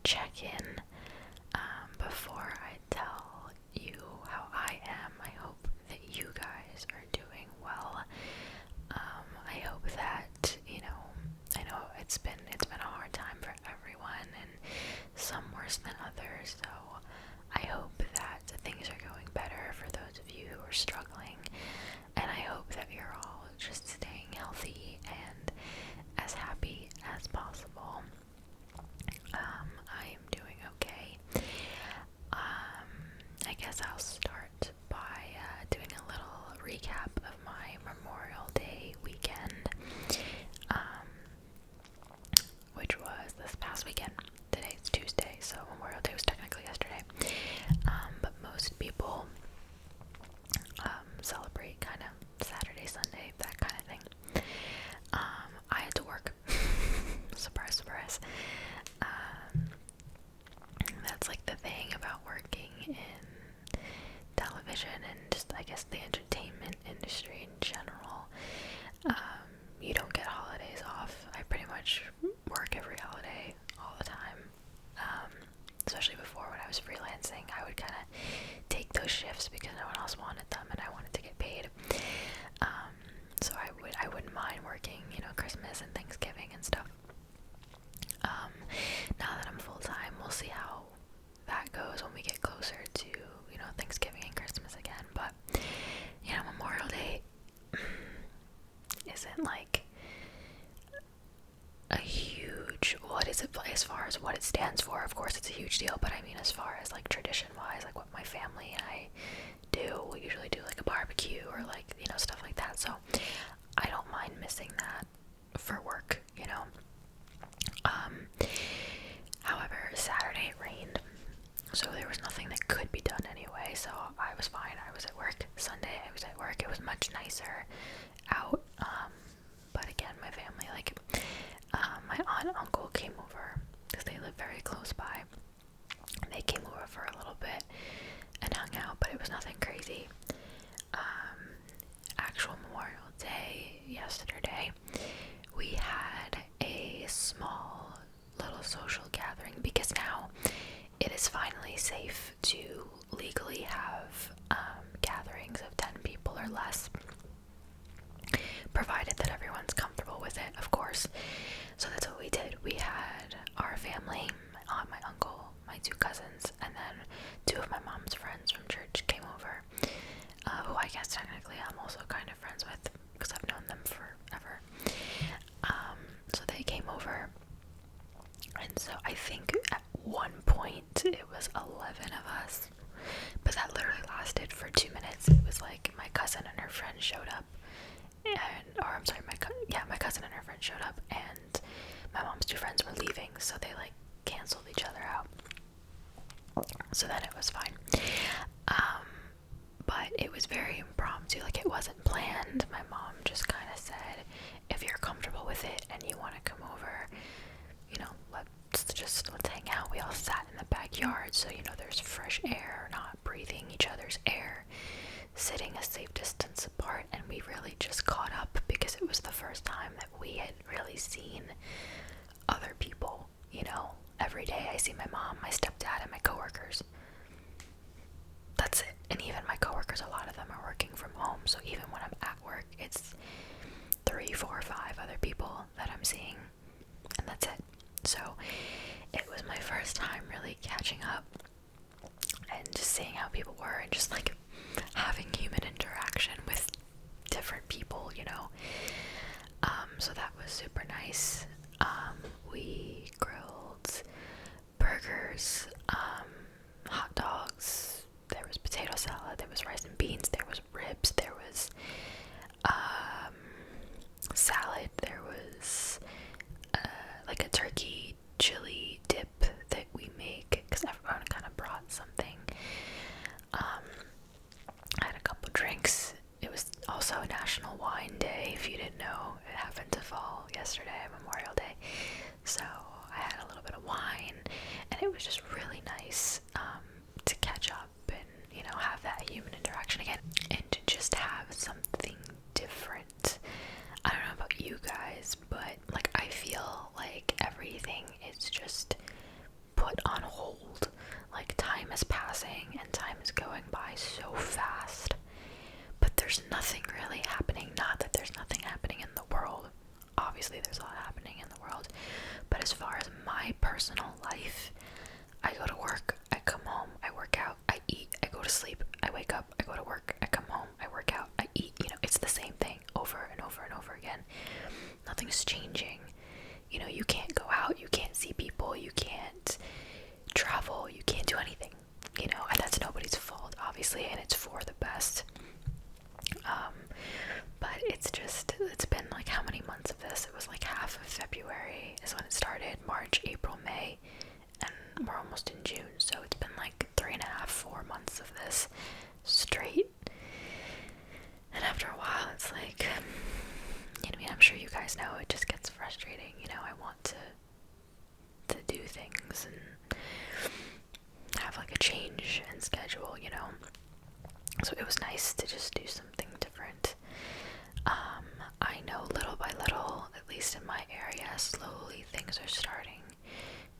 check in before I tell you how I am. I hope that you guys are doing well. I hope that, I know it's been a hard time for everyone, and some worse than others, so I hope that things are going better for those of you who are struggling, and I hope that you're all just staying healthy and as happy as possible. I am doing okay. I guess I'll start by doing a little recap of my Memorial Day weekend, which was this past weekend. Today's Tuesday, so Memorial Day was technically yesterday. But most people celebrate kind of Saturday, Sunday, that kind of thing. I had to work. Surprise, surprise. That's like the thing about working in television and just, I guess, the entertainment industry in general. You don't get holidays off. I pretty much work every holiday all the time. Especially before, when I was freelancing, I would kind of take those shifts because no one else wanted them and I wanted to get paid. So I wouldn't mind working, Christmas and Thanksgiving and stuff. Now that I'm full-time, we'll see how that goes when we get closer to, Thanksgiving and Christmas again. But, Memorial Day isn't like a huge, what is it, as far as what it stands for, of course it's a huge deal, but I mean as far as like tradition-wise, like what my family and I do, we usually do like a barbecue or like, stuff like that, so I don't mind missing that for work, However, Saturday it rained, so there was nothing that could be done anyway, so I was fine. I was at work. Sunday I was at work. It was much nicer out, but again, my family, my aunt and uncle came over, because they live very close by, and they came over for a little bit and hung out, but it was nothing crazy. Actual Memorial Day yesterday, we had a small little social gathering, because now it is finally safe to legally have gatherings of 10 people or less, provided that everyone's comfortable with it, of course. So that's what we did. We had our family, my aunt, my uncle, my two cousins, and then two of my mom's friends from church came over, who I guess technically I'm also kind of friends with because I've known them forever. So they came over, and so I think at one point it was 11 of us, but that literally lasted for 2 minutes. It was like my cousin and her friend showed up, my cousin and her friend showed up, and my mom's two friends were leaving, so they like canceled each other out. So then it was fine. But it was very impromptu, like it wasn't planned. My mom just kind of said, if you're comfortable with it and you want to come over, let's hang out. We all sat in the backyard, so there's fresh air, not breathing each other's air, sitting a safe distance apart, and we really just caught up because it was the first time that we had really seen other people. Every day I see my mom, my stepdad, and my coworkers. That's it. And even my coworkers, a lot of them are working from home, so even when I'm at work, it's 3, 4, 5 other people that I'm seeing, and that's it. So it was my first time really catching up and just seeing how people were, and just like having human interaction with different people, so that was super nice. We grilled burgers, hot dogs, there was potato salad, there was rice and beans, there was ribs, there was salad, there was like a turkey chili dip that we make, because everyone kind of brought something. I had a couple drinks. It was also National Wine Day, if you didn't know. It happened to fall yesterday, Memorial Day, so I had a little bit of wine, and it was just really nice to catch up and have that human interaction again, and to just have something different. I don't know about you guys, but like I feel like everything is just put relaxing, and time is going by so fast. But there's nothing really happening. Not that there's nothing happening in the world. Obviously, there's a lot happening in the world. But as far as my personal life, I go to work, I come home, I work out, I eat, I go to sleep, I wake up, I go to work, I come home, I work out, I eat. You know, it's the same thing over and over and over again. Nothing's changing. You know, you can't go out, you can't see people, you can't travel, you can't do anything. You know, and that's nobody's fault, obviously, and it's for the best. But it's been like how many months of this? It was like half of February is when it started, March, April, May, and we're almost in June, so it's been like 3.5, 4 months of this straight. And after a while, it's like, you know, I mean, I'm sure you guys know, it just gets frustrating. You know, I want to do things and have like a change in schedule, you know. So it was nice to just do something different. I know little by little, at least in my area, slowly things are starting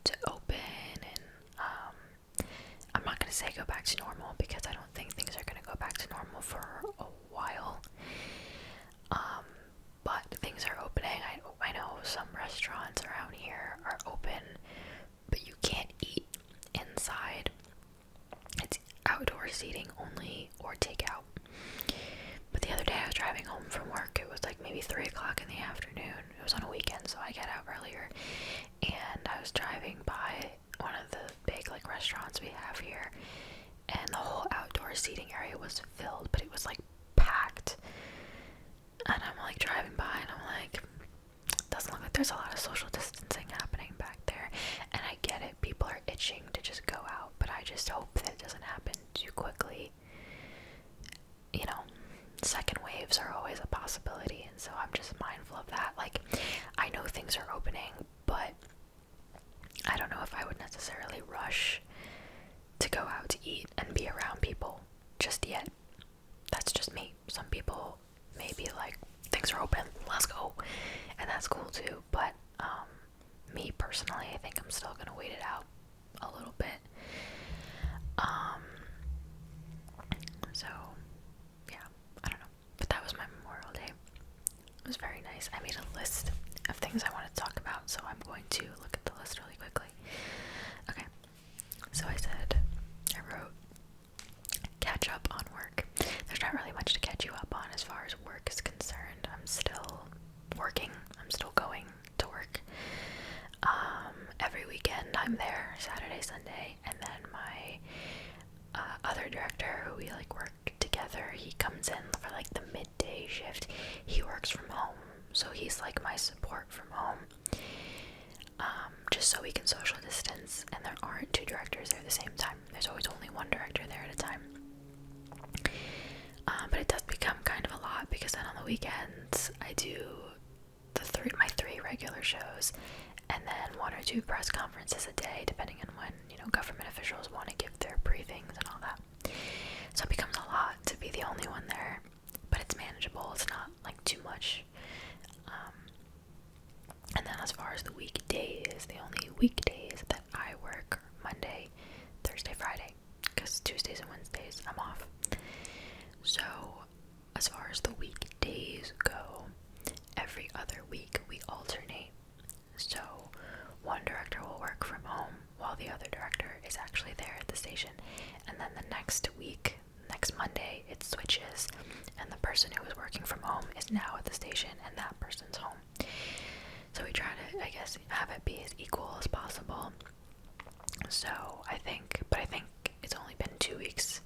to open, and I'm not going to say go back to normal, because I don't think things are going to go back to normal for a while. But things are opening. I know some restaurants around here are open, but you can't eat inside. It's outdoor seating only or takeout. But the other day I was driving home from work. It was like maybe 3 o'clock in the afternoon. It was on a weekend, so I get out earlier. And I was driving by one of the big like restaurants we have here, and the whole outdoor seating area was filled, but it was like packed. And I'm like driving by, and I'm like, doesn't look like there's a lot of social distancing happening back there. And I get it, people are itching to just go out, but I just hope that it doesn't happen too quickly. You know, second waves are always a possibility, and so I'm just mindful of that. Like, I know things are opening, but I don't know if I would necessarily rush to go out to eat and be around people just yet. That's just me. Some people may be like, things are open, let's go, and that's cool too. But me personally, I think I'm still gonna wait it out a little bit. So yeah, I don't know. But that was my Memorial Day. It was very nice. I made a list of things I want to talk about, so I'm going to look at the list really quickly. Okay, so I wrote catch up on work. There's not really much to catch you up on as far as work is concerned. I'm still working. I'm still going to work. Every weekend I'm there, Saturday, Sunday, and then my other director, who we like work together, he comes in for like the midday shift. He works from home, so he's like my support from home, just so we can social distance, and there aren't 2 directors there at the same time. There's always only 1 director there at a time. But it does become kind of a lot, because then on the weekends I do my 3 regular shows, and then 1 or 2 press conferences a day, depending on when, you know, government officials want to give their briefings and all that. So it becomes a lot to be the only one there, but it's manageable. It's not like too much. And then as far as the weekdays, the only weekdays that I work are Monday, Thursday, Friday, because Tuesdays and Wednesdays I'm off. So as far as the weekdays go, every other week we alternate. So 1 director will work from home while the other director is actually there at the station, and then the next week, next Monday, it switches, and the person who was working from home is now at the station, and that person's home. So we try to, I guess, have it be as equal as possible. So I think it's only been 2 weeks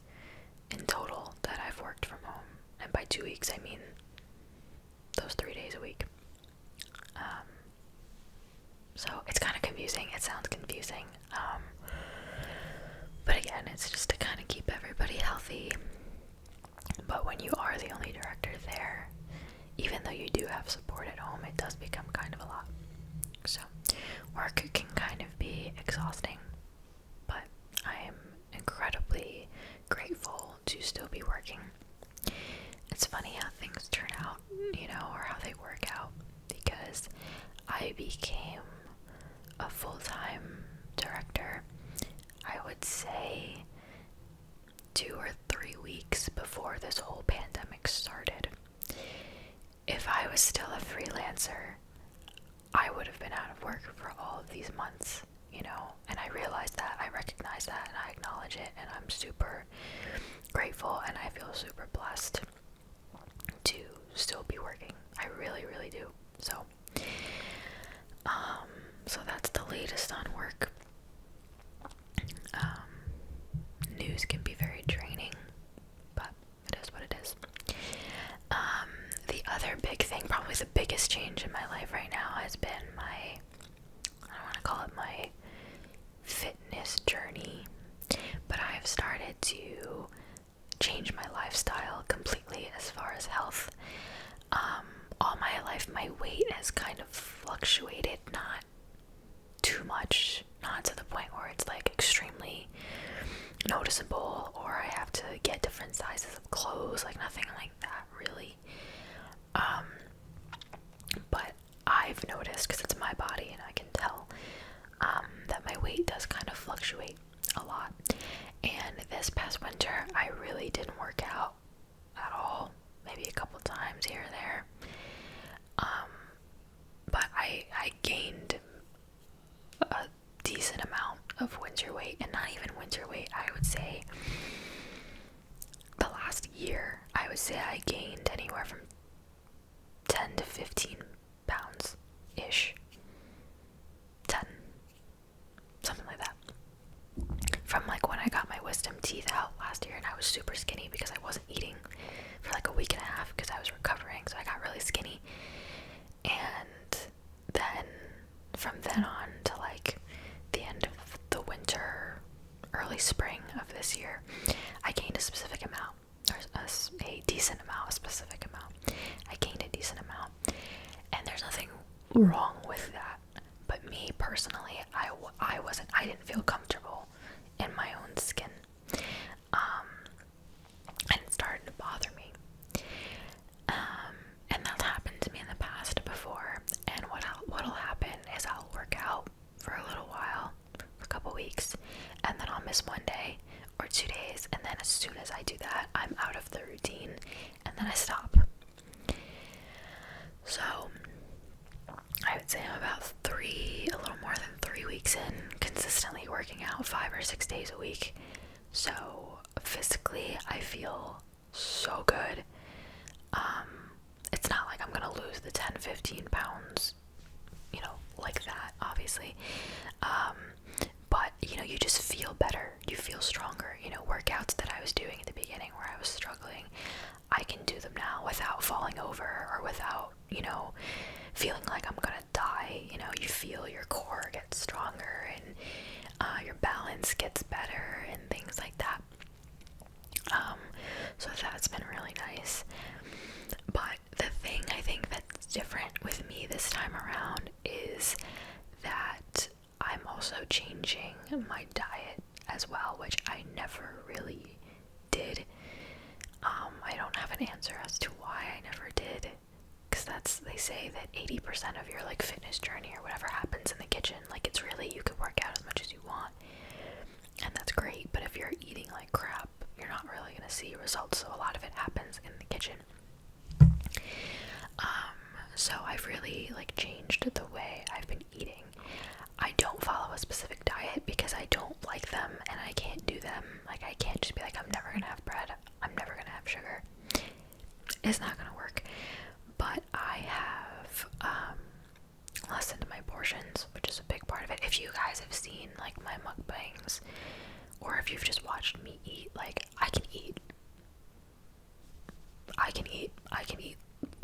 in total that I've worked from home, and by 2 weeks I mean those 3 days a week. So it's kind of confusing. It sounds confusing, but again, it's just to kind of keep everybody healthy. But when you are the only director there, even though you do have support at home, it does become kind of a lot. So work can kind of be exhausting, but I am incredibly grateful to still be working. It's funny how things turn out, you know, or how they work out, because I became a full-time director, I would say, 2 or 3 weeks before this whole pandemic started. If I was still a freelancer, I would have been out of work for all of these months, you know, and I realize that, I recognize that, and I acknowledge it, and I'm super grateful, and I feel super blessed to still be working. I really, really do. So that's the latest on work. News can be very draining, but it is what it is. The other big thing, probably the biggest change in my life right now, has been I don't want to call it my fitness journey, but I have started to change my lifestyle completely as far as health. All my life, my weight has kind of fluctuated, not too much, not to the point where it's like extremely noticeable or I have to get different sizes of clothes, like nothing like that really. But I've noticed, because it's my body and I can tell, that my weight does kind of fluctuate a lot. And this past winter, I really didn't work out at all, maybe a couple times here and there. But I gained a decent amount of winter weight, and not even winter weight, I would say the last year, I would say I gained anywhere from 10 to 15 pounds ish. 10, something like that. From like when I got my wisdom teeth out last year, and I was super skinny because I wasn't eating for like a week and a half because I was recovering, so I got really skinny. And then from then on to like the end of the winter, early spring of this year, I gained a specific amount, or a decent amount, a specific amount. I gained a decent amount, and there's nothing wrong with that. But me personally, I didn't feel comfortable in my own skin, and it started to bother me. And that's happened to me in the past before. And what'll happen is I'll work out for a little while, for a couple weeks, and then I'll miss one day or 2 days, and then as soon as I do that, I'm out of the routine, and then I stop. So I would say I'm about a little more than 3 weeks in, consistently working out 5 or 6 days a week. So physically, I feel so good. It's not like I'm gonna lose the 10, 15 pounds, you know, like that, obviously. But, you know, you just feel better. You feel stronger. You know, workouts that I was doing at the beginning where I was struggling, I can do them now without falling over or without, you know, feeling like I'm gonna die. You know, you feel your core gets stronger and your balance gets better and things like that. So that's been really nice. But the thing I think that's different with me this time around is that I'm also changing my diet as well, which I never really did. I don't have an answer as to why I never did, because they say that 80% of your like fitness journey or whatever happens in the kitchen. Like, it's really, you can work out as much as you want, and that's great, but if you're eating like crap, you're not really going to see results. So a lot of it happens in the kitchen. So I've really like changed the way I've been eating. I don't follow a specific diet because I don't like them and I can't do them. Like, I can't just be like, I'm never gonna have bread, I'm never gonna have sugar. It's not gonna work. But I have lessened my portions, which is a big part of it. If you guys have seen like my mukbangs, or if you've just watched me eat, like, I can eat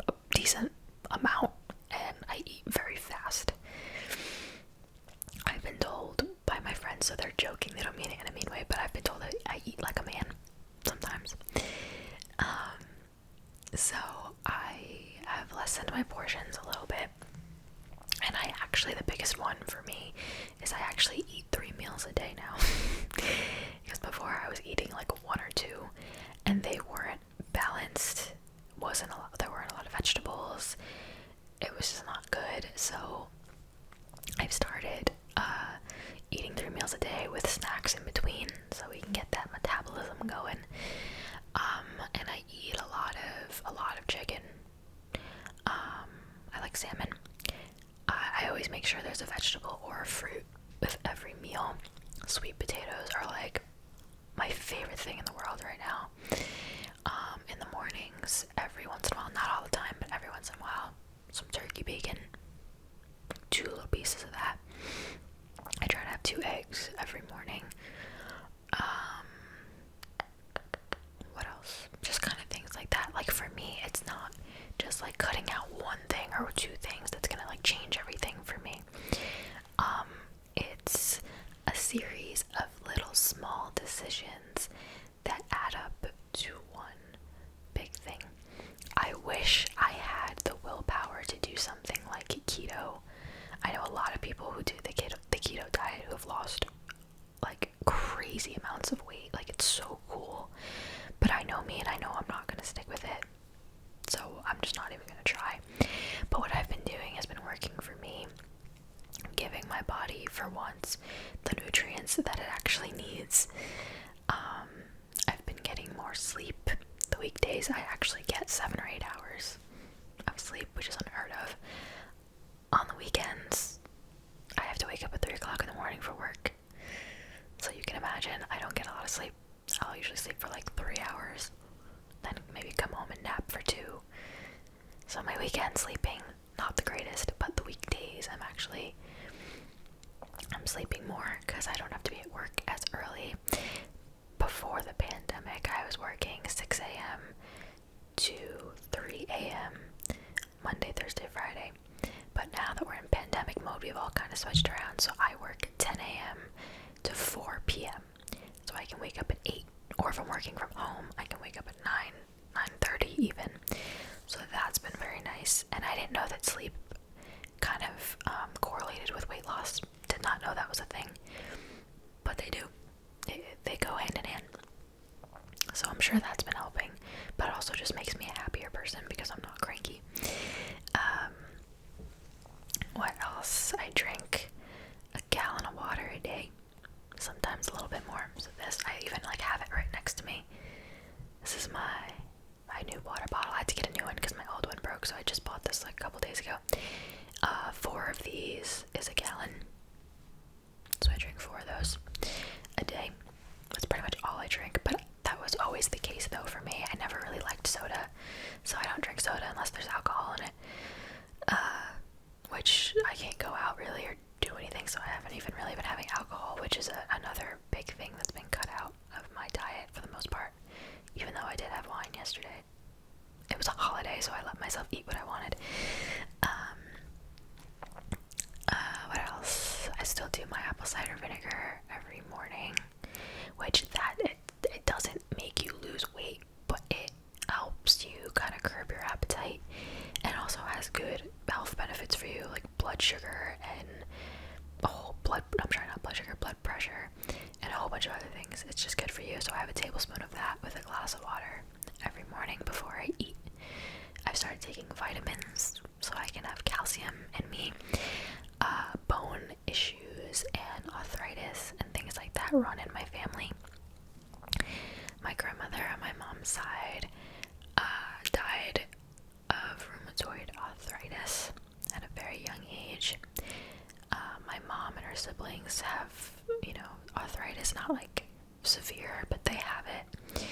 a decent amount, and I eat very fast. I've been told by my friends, so they're joking, they don't mean it in a mean way, but I've been told that I eat like a man sometimes. So I have lessened my portions a little bit, and the biggest one for me is I actually eat 3 meals a day now. Because before I was eating like 1 or 2, and they weren't balanced. There weren't a lot of vegetables. It was just not good. So I've started eating 3 meals meals a day with snacks in between so we can get that metabolism going. And I eat a lot of chicken. I like salmon. I always make sure there's a vegetable or a fruit with every meal. Sweet potatoes are like my favorite thing in the world right now. In the mornings, every once in a while, not all the time, but every once in a while, some turkey bacon, 2 little pieces of that. I try to have 2 eggs every morning. What else? Just kind of things like that. Like for me, it's not just like cutting out one thing or 2 things that's gonna like change everything for me. It's a series of little small decisions that add up to one big thing. I wish I had the willpower to do something like keto. I know a lot of people who do the keto diet who have lost like crazy amounts of weight. Like it's so cool. But I know me and I know I'm not gonna stick with it. So I'm just not even gonna try. But what I've been doing has been working for me. Giving my body, for once, the nutrients that it actually needs. I've been getting more sleep. The weekdays I actually get 7 or 8 hours of sleep, which is unheard of. On the weekends, I have to wake up at 3 o'clock in the morning for work. So you can imagine I don't get a lot of sleep. I'll usually sleep for like 3 hours, then maybe come home and nap for 2. So my weekend sleeping, not the greatest, but the weekdays I'm sleeping more because I don't have to be at work as early. Before the pandemic, I was working 6 a.m. to 3 a.m. Monday, Thursday, Friday. But now that we're in pandemic mode, we've all kind of switched around. So I work 10 a.m. to 4 p.m. So I can wake up at 8. Or if I'm working from home, I can wake up at 9, 9:30 even. So that's been very nice. And I didn't know that sleep kind of correlated with weight loss. Did not know that was a thing. But they do. They go hand in hand. So I'm sure that's been helping. But it also just makes me a happier person because I'm not cranky. What else? I drink a gallon of water a day. Sometimes a little bit more. So this, I even like have it right next to me. This is my new water bottle. I had to get a new one because my old one broke, so I just bought this like a couple days ago. 4 of these is a gallon. So I drink 4 of those a day. That's pretty much all I drink, but that was always the case though for me. I never really liked soda, so I don't drink soda unless there's alcohol in it. Which I can't go out really or do anything, so I haven't even really been having alcohol, which is another big thing that's been cut out of my diet for the most part, even though I did have wine yesterday. It was a holiday, so I let myself eat what I wanted. What else? I still do my apple cider vinegar every morning, which it doesn't make you lose weight, but it helps you kind of curb your appetite, and also has good health benefits for you, like blood sugar and blood pressure, and a whole bunch of other things. It's just good for you. So I have a tablespoon of that with a glass of water every morning before I eat. I've started taking vitamins so I can have calcium in me. Bone issues and arthritis and things like that run in my family. My grandmother on my mom's side died of rheumatoid arthritis at a very young age. My mom and her siblings have, arthritis, not like severe, but they have it.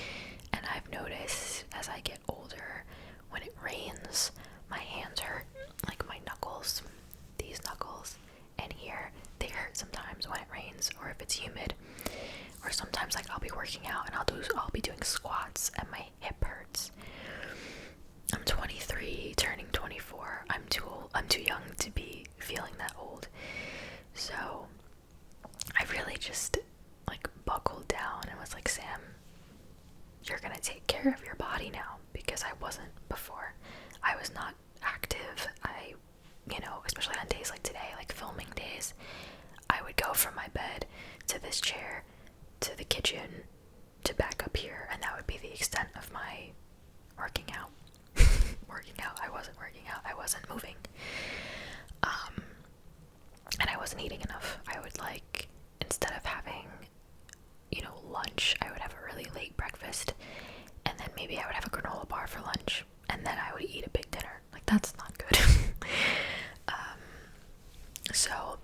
And I've noticed as I get older, when it rains, my hands hurt, like my knuckles, these knuckles, and here, they hurt sometimes when it rains, or if it's humid. Or sometimes like I'll be working out and I'll be doing squats and my hip hurts. I'm 23, turning 24. I'm too young to be feeling that old. So I really just like buckled down and was like, Sam, you're gonna take care of your body now, because I wasn't before. I was not active. Especially on days like today, like filming days, I would go from my bed to this chair to the kitchen to back up here, and that would be the extent of my working out. I wasn't working out. I wasn't moving. And I wasn't eating enough. I would instead of maybe I would have a granola bar for lunch, and then I would eat a big dinner. Like, that's not good. So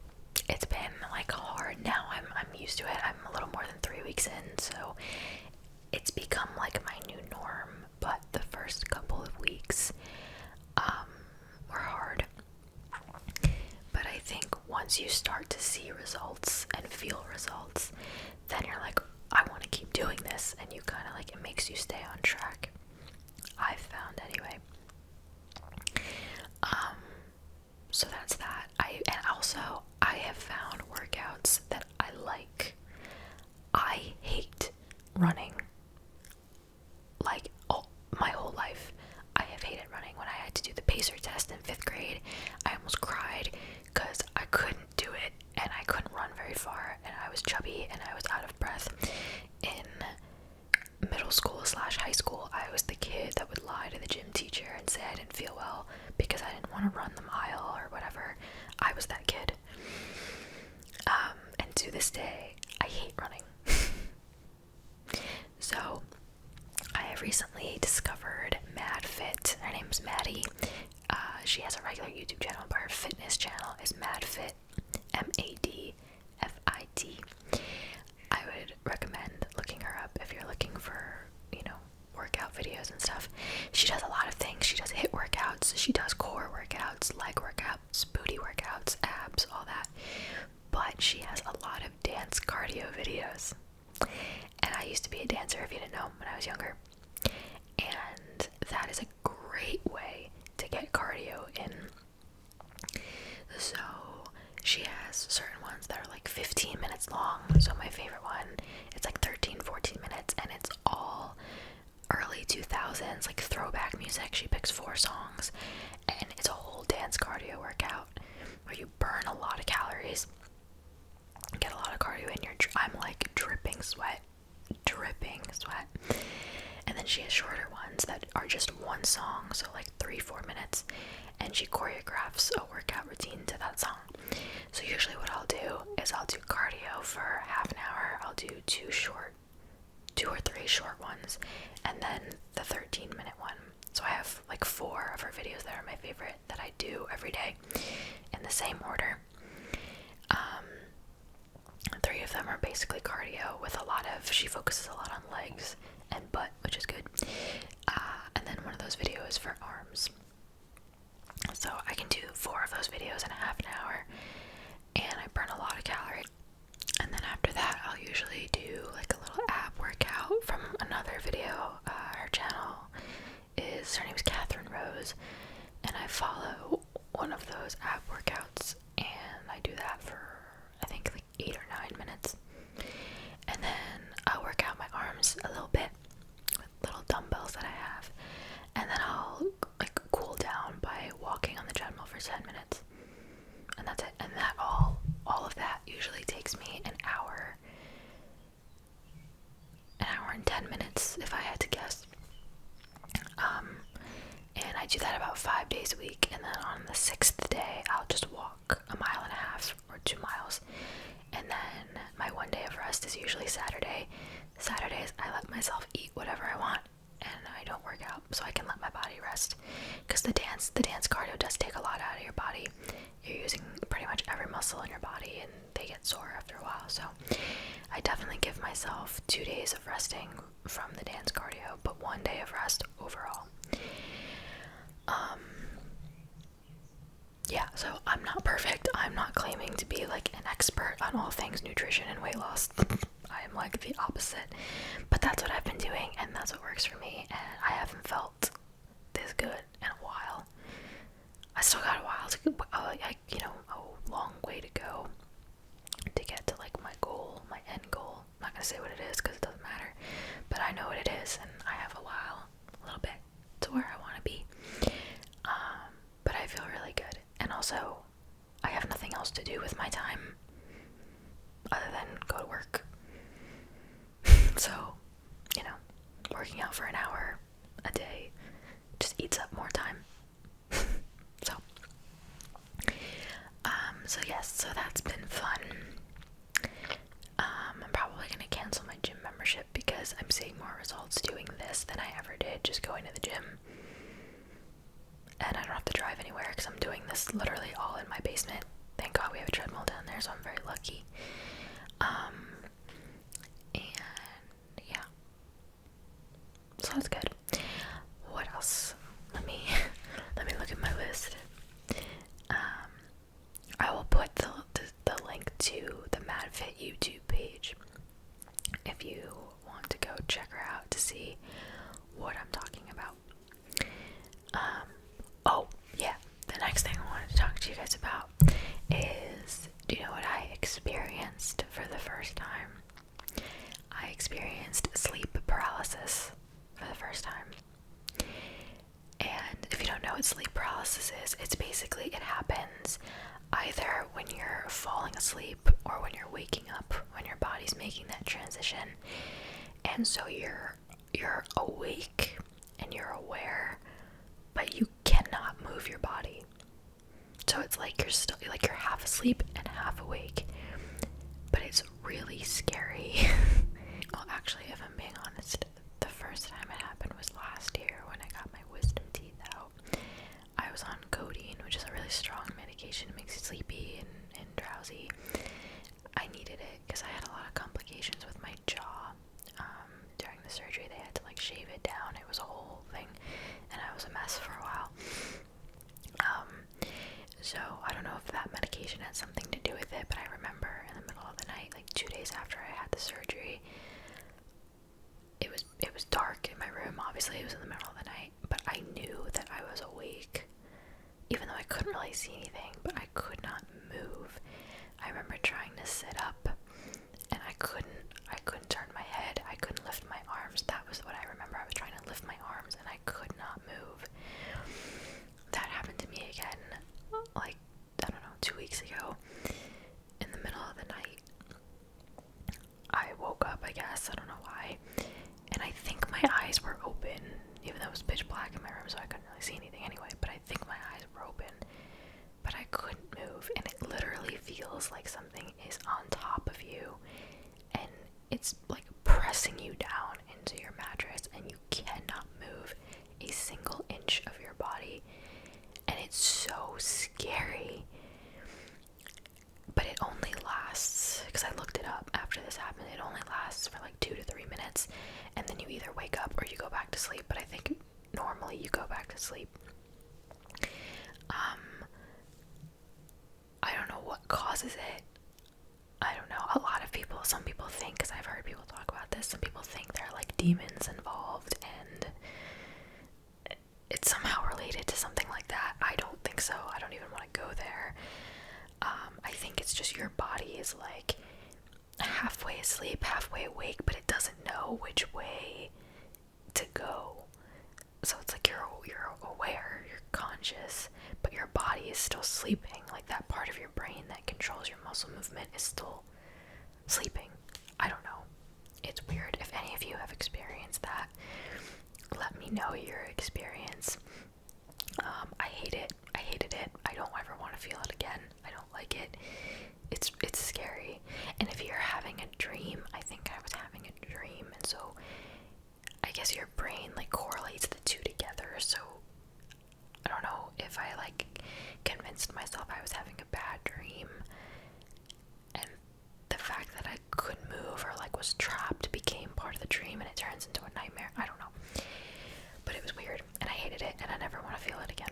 it's been like hard. Now I'm used to it. I'm a little more than 3 weeks in, so it's become like my new norm. But the first couple of weeks were hard. But I think once you start to see results and feel results, then you're like, I want to keep doing this, and you kind of like, it makes you stay on track. I've found anyway. So that's that. I have found workouts that I like. I hate running. Like, my whole life, I have hated running. When I had to do the pacer test in 5th grade, I almost cried because I couldn't do it, and I couldn't run very far, and I was chubby, and I was out of breath. In middle school / high school, I was the kid that would lie to the gym teacher and say I didn't feel well because I didn't want to run the mile or whatever. I was that kid. And to this day, I hate running. So I have recently discovered MadFit. Her name's Maddie. She has a regular YouTube channel, but her fitness channel is MadFit, MADFIT. I would recommend looking her up if you're looking for, workout videos and stuff. She does a lot of things. She does HIIT workouts, she does core workouts, leg workouts, booty workouts, abs, all that. But she has a lot of dance cardio videos. And I used to be a dancer, if you didn't know, when I was younger. And that is a great way to get cardio in. So she has certain ones that are like 15 minutes long. So my favorite one, it's like 13-14 minutes, and it's all early 2000s, like throwback music. She picks 4 songs, and it's a whole dance cardio workout where you burn a lot of calories, get a lot of cardio in. I'm like dripping sweat. And then she has shorter ones that are just one song, so like 3-4 minutes, and she choreographs a workout routine to that song. So usually what I'll do is I'll do cardio for half an hour. I'll do 2 or 3 short ones, and then the 13-minute one. So I have like 4 of her videos that are my favorite that I do every day in the same order. 3 of them are basically cardio with she focuses a lot on legs and butt, which is good. And then one of those videos for arms. So I can do 4 of those videos in a half an hour, and I burn a lot of calories. And then after that, I'll usually do like a little ab workout from another video. Her name is 𝓢𝓸𝓬𝓲𝓪, and I follow one of those ab workouts, and I do that for I think like 8 or 9 minutes. And then I'll work out my arms a little bit with little dumbbells that I have, and then I'll like cool down by walking on the treadmill for 10 minutes, and that's it. And that all of that usually takes me an hour and 10 minutes if I had to guess. And I do that about 5 days a week, and then on the 6th day I'll just walk 1.5 miles or 2 miles. And then my one day of rest is usually Saturday. Saturdays I let myself eat whatever I want, and I don't work out, so I can let my body rest. Because the dance cardio does take a lot out of your body. You're using pretty much every muscle in your body, and they get sore after a while. So I definitely give myself 2 days of resting from the dance cardio, but 1 day of rest overall. Yeah, so I'm not perfect. I'm not claiming to be like an expert on all things nutrition and weight loss. I am like the opposite. But that's what I've been doing, and that's what works for me, and I haven't felt this good in a while. I still got a while to a long way to go to get to like my goal, my end goal. I'm not gonna say what it is because it doesn't matter, but I know what it is, and I have a little bit to where I want to be. But I feel really good, and also I have nothing else to do with my time other than go to work. So, working out for an hour a day just eats up more time. So yes, so that's been fun. I'm probably gonna cancel my gym membership because I'm seeing more results doing this than I ever did you're falling asleep or when you're waking up, when your body's making that transition. And so you're awake and you're aware, but you cannot move your body. So it's like you're half asleep and half awake, but it's really scary. Well, actually, if I'm being honest, the first time it happened was last year when I got my wisdom teeth out. I was on codeine, which is a really strong medication. It makes you sleepy and drowsy. I needed it because I had a lot of complications with my jaw. During the surgery, they had to like shave it down. It was a whole thing, and I was a mess for a while. So I don't know if that medication had something to do with it, but I remember in the middle of the night, like 2 days after I had the surgery, it was dark in my room. Obviously, it was in the middle of the night, but I knew that I was awake, even though I couldn't really see anything, but I could not move. I remember trying to sit up, and I couldn't turn my head. I couldn't lift my arms. That was what I remember. I was trying to lift my arms, and I could not move. That happened to me again, like, I don't know, 2 weeks ago, in the middle of the night. I woke up, I guess, I don't know why, and I think my eyes were open, even though it was pitch black in my room, so I couldn't really see anything anyway, but I think my eyes were open, but I couldn't move, and it literally feels like something is on top of you, and it's like pressing you down into your mattress, and you cannot move a single inch of your body. And it's so scary, but it only lasts, because I looked it up after this happened, it only lasts for like 2 to 3 minutes, and then you either wake up or you go back to sleep, but I think normally you go back to sleep. I don't know what causes it. I don't know. Some people think, because I've heard people talk about this, some people think there are like demons involved, and it's somehow related to something like that. I don't think so. I don't even want to go there. I think it's just your body is like halfway asleep, halfway awake, but it doesn't know which way to go. So it's like you're aware, you're conscious, but your body is still sleeping. Like that part of your brain that controls your muscle movement is still sleeping. I don't know. It's weird. If any of you have experienced that, let me know your experience. I hate it. I hated it. I don't ever want to feel it again. I don't like it. It's scary. And if you're having a dream, I think I was having a dream, and so I guess your brain like correlates the two together. So I don't know if I like convinced myself I was having a bad dream, and the fact that I couldn't move or like was trapped became part of the dream, and it turns into a nightmare. I don't know. But it was weird, and I hated it, and I never want to feel it again.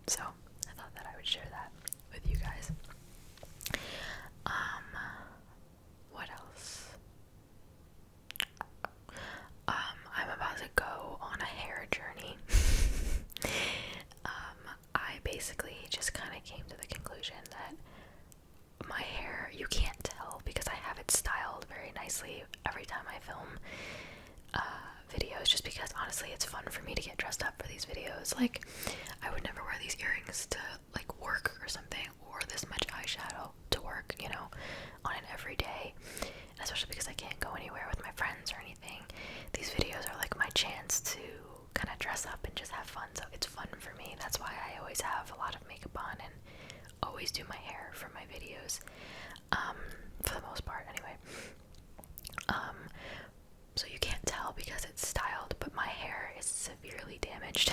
So I thought that I would share that with you guys. What else? I'm about to go on a hair journey. I basically just kind of came to the conclusion that my hair, you can't tell because I have it styled very nicely every time I film videos, just because honestly it's fun for me to get dressed up for these videos. Like, I would never wear these earrings to like work or something, or this much eyeshadow to work, you know, on an everyday, especially because I can't go anywhere with my friends or anything. These videos are like my chance to kind of dress up and just have fun, so it's fun for me. That's why I always have a lot of makeup on and always do my hair for my videos, for the most part anyway. So you can't tell because it's styled, but my hair is severely damaged.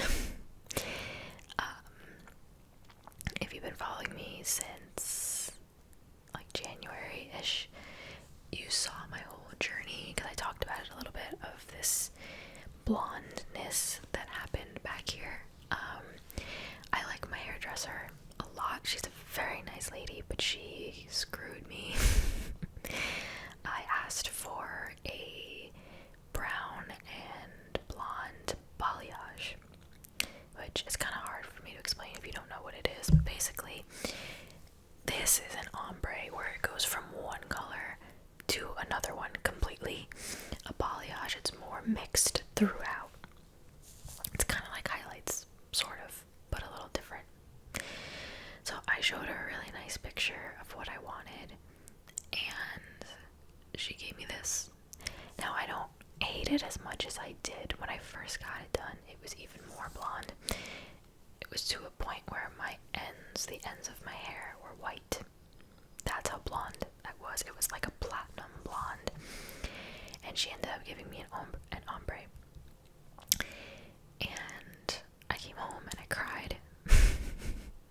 If you've been following me since like January-ish, you saw my whole journey, because I talked about it a little bit, of this blondness that happened back here. I like my hairdresser a lot. She's a very nice lady, but she screwed me. I asked for a brown and blonde balayage, which is kind of hard for me to explain if you don't know what it is, but basically this is an ombre where it goes from one color to another one completely. A balayage, it's more mixed throughout. It's kind of like highlights, sort of, but a little different. So I showed her a really nice picture of what I wanted, and she gave me this. Now, I don't hate it as much as I did when I first got it done. It was even more blonde. It was to a point where the ends of my hair were white. That's how blonde it was. It was like a platinum blonde. And she ended up giving me an ombre. And I came home and I cried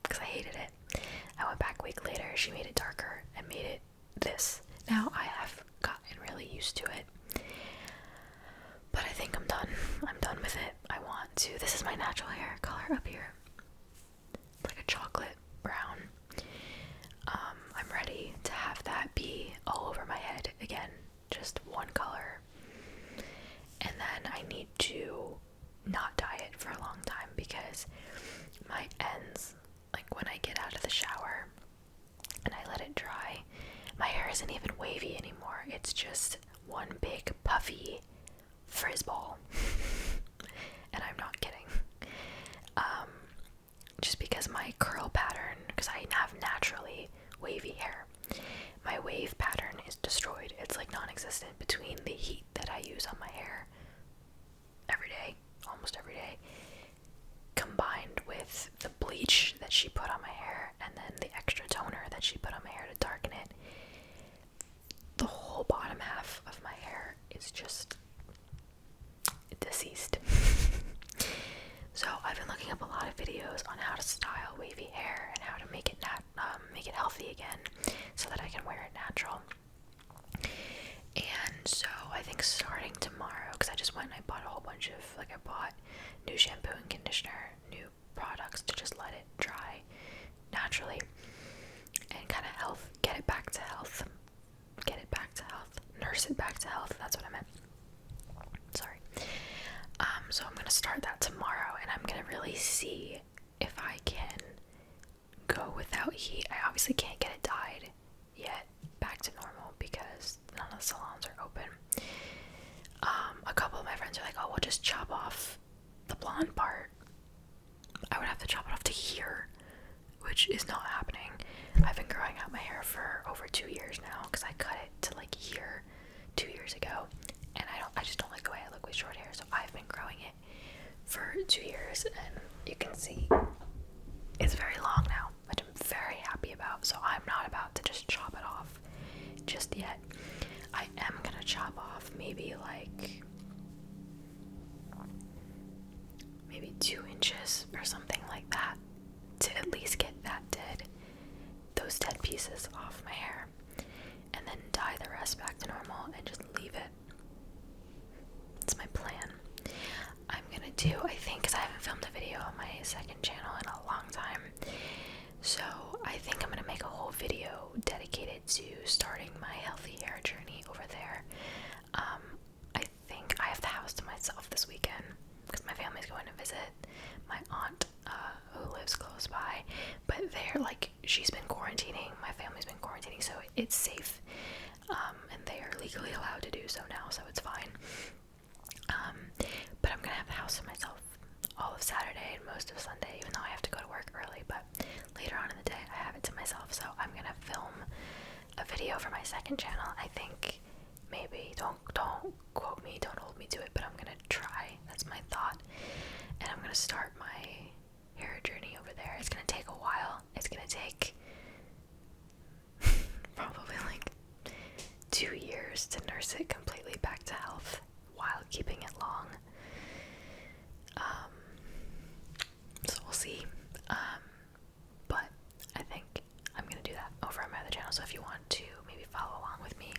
because I hated it. I went back a week later. She made it darker and made it this. Now I have gotten really used to it, but I think I'm done. I'm done with it. I want to. This is my natural hair color up here. It's like a chocolate brown. I'm ready to have that be all over my head again. Just one color. And then I need to not dye it for a long time because my ends, like when I get out of the shower and I let it dry, my hair isn't even wavy anymore. It's just one big puffy frizz ball. And I'm not kidding. Just because my curl pattern, because I have naturally wavy hair, my wave pattern is destroyed. It's like non-existent between the heat that I use on my hair every day, almost every day, combined with the bleach that she put on my hair and then the extra toner that she put on my hair to darken it. The whole bottom half of my hair is just deceased. So I've been looking up a lot of videos on how to style wavy hair and how to make it healthy again so that I can wear it natural. And so I think starting tomorrow, because I just went and I bought a whole bunch of, I bought new shampoo and conditioner, new products to just let it dry naturally and kind of get it back to health, nurse it back to health, that's what I meant. Sorry. So I'm gonna start that tomorrow, and I'm gonna really see if I can go without heat. I obviously can't get it dyed yet back to normal because none of the salons are open. A couple of my friends are like, oh, we'll just chop off the blonde part. I would have to chop it off to here, which is not happening. I've been growing out my hair for over 2 years now because I cut it to like here 2 years ago, and I just don't like the way I look with short hair, so I've been growing it for 2 years, and you can see it's very long now, which I'm very happy about. So I'm not about to just chop it off just yet. I am gonna chop off maybe 2 inches or something like that to at least get those dead pieces off my hair, and then dye the rest back to normal and just leave it. It's my plan. I'm gonna do, I think, because I haven't filmed a video on my second channel in a long time, so I think I'm gonna make a whole video dedicated to starting my healthy hair journey over there. I think I have the house to myself this weekend because my family's going to visit my aunt who lives close by, but she's been quarantining, my family's been quarantining, so it's safe, and they are legally allowed to do so now, so it's fine. But I'm gonna have the house to myself all of Saturday and most of Sunday, even though I have to go to work early, but later on in the day I have it to myself, so I'm gonna film a video for my second channel. I think maybe, don't quote me, don't hold me to it, but I'm gonna try, that's my thought, and I'm gonna start my hair journey over there. It's gonna take a while. It's gonna take probably 2 years to nurse it completely back to health while keeping it long. So we'll see. But I think I'm gonna do that over on my other channel. So if you want to maybe follow along with me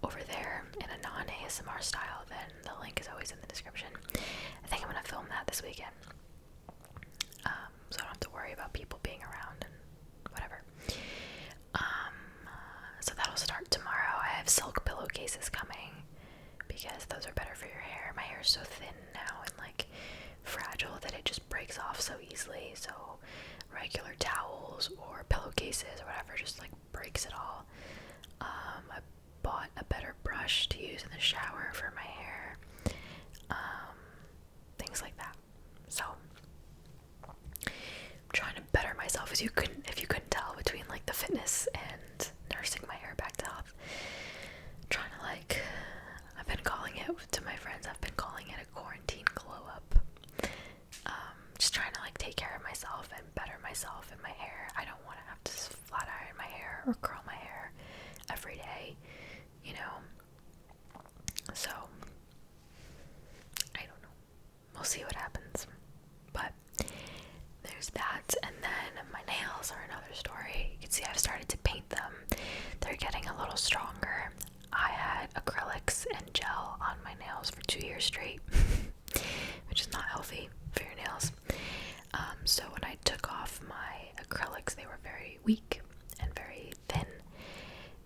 over there in a non-ASMR style, then the link is always in the description. I think I'm gonna film that this weekend. So I don't have to worry about people being around and whatever. So that'll start tomorrow. I have silk pillowcases coming because those are better for your hair. My hair is so thin now and fragile that it just breaks off so easily. So regular towels or pillowcases or whatever just breaks it all. I bought a better brush to use in the shower for my hair. Things like that. So I'm trying to better myself, if you couldn't tell between the myself and my hair. I don't want to have to flat iron my hair or curl my hair every day, you know. So I don't know. We'll see what happens. But there's that, and then my nails are another story. You can see I've started to paint them. They're getting a little stronger. I had acrylics and gel on my nails for 2 years straight, which is not healthy for your nails. So when I took off my acrylics, they were very weak and very thin.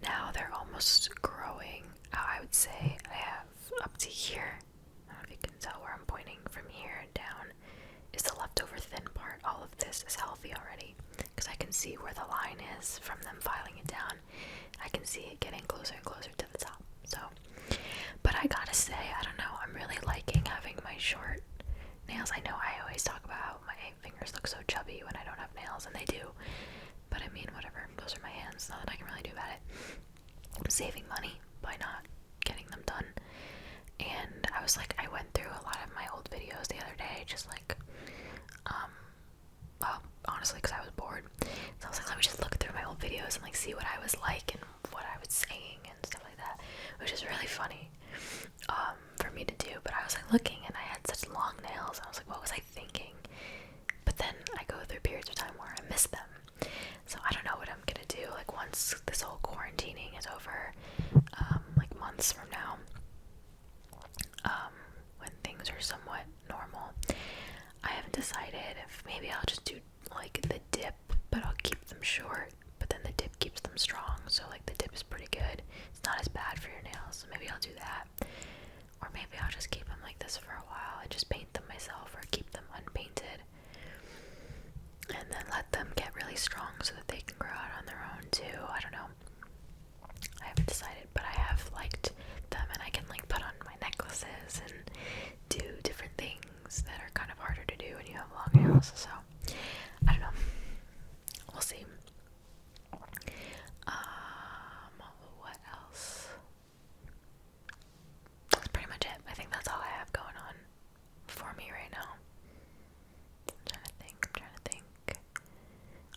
Now they're almost growing. I would say I have up to here. I don't know if you can tell where I'm pointing. From here down is the leftover thin part. All of this is healthy already because I can see where the line is from them filing it down. I can see it getting closer and closer to the top. So, but I gotta say, I don't know, I'm really liking having my short nails. I know I always talk about how my fingers look so chubby when I don't have nails, and they do. But I mean, whatever. Those are my hands. Nothing I can really do about it. I'm saving money by not getting them done. And I was like, I went through a lot of my old videos the other day, just like, well, honestly, because I was bored. So I was like, let me just look through my old videos and like see what I was like and what I was saying and stuff like that, which is really funny for me to do. But I was like looking, and I had such long nails. I was like, what was I thinking? But then I go through periods of time where I miss them. So I don't know what I'm gonna do. Like once this whole quarantining is over, like months from now, when things are somewhat normal, I haven't decided if maybe I'll just do like the dip, but I'll keep them short, but then the dip keeps them strong, so like the dip is pretty good. It's not as bad for your nails, so maybe I'll do that. Or maybe I'll just keep them like this for a while and just paint them myself, or keep them unpainted and then let them get really strong so that they can grow out on their own too. I don't know. I haven't decided, but I have liked them, and I can like put on my necklaces and do different things that are kind of harder to do when you have long nails. So I don't know. We'll see. What else? That's pretty much it. I think that's all I have going on for me right now. I'm trying to think.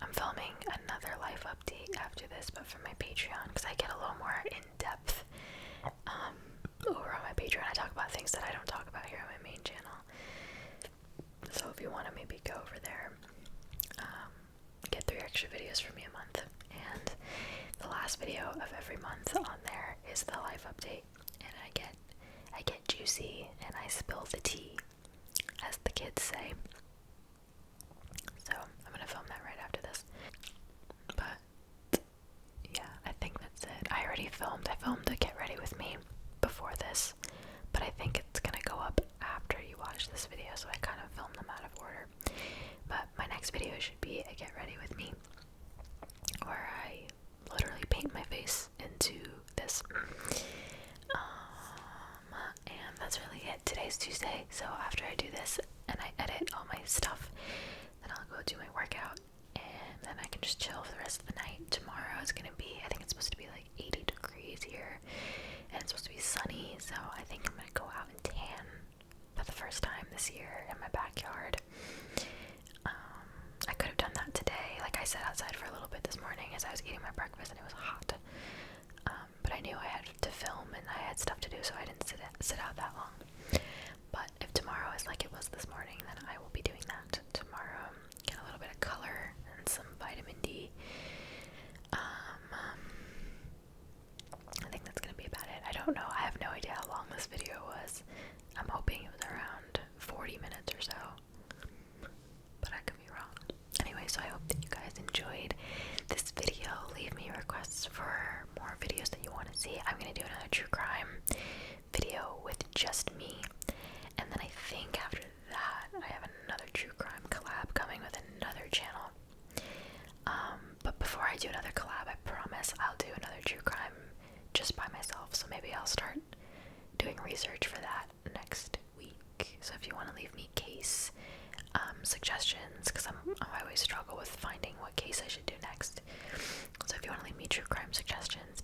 I'm filming another life update after this, but for my Patreon, because I get a little more in-depth over on my Patreon. I talk about things that I don't talk about here on my main channel. So if you want to maybe go over there, get 3 extra videos from me a month. And the last video of every month on there is the life update. And I get juicy and I spill the tea, as the kids say. So I'm gonna film that right after this. But yeah, I think that's it. I filmed a Get Ready With Me before this, but I think it's gonna go up after you watch this video, so I kind of filmed them out of order. But my next video should be a Get Ready With Me, where I literally paint my face into this. And that's really it. Today's Tuesday, so after I do this and I edit all my stuff, then I'll go do my workout, and then I can just chill for the rest of the night. Tomorrow is gonna be, I think it's supposed to be like 80 degrees here, and it's supposed to be sunny, so I think I'm gonna go out and tan for the first time this year in my backyard. I could have done that today. Like, I sat outside for a little bit this morning as I was eating my breakfast, and it was hot. But I knew I had to film and I had stuff to do, so I didn't sit out that long. But if tomorrow is like it was this morning, then I will be doing that tomorrow. Get a little bit of color and some vitamin D. I think that's gonna be about it. I don't know. I have no idea how long this video was. I'm hoping it was around 40 minutes or so, but I could be wrong. Anyway, so I hope that you guys enjoyed this video. Leave me requests for more videos that you want to see. I'm gonna do another true crime video with just me, and then I think after that I have another true crime collab coming with another channel. But before I do another collab, I promise I'll do another true crime just by myself. So maybe I'll start doing research for that next week. So if you want to leave me case suggestions, because I always struggle with finding what case I should do next. So if you want to leave me true crime suggestions,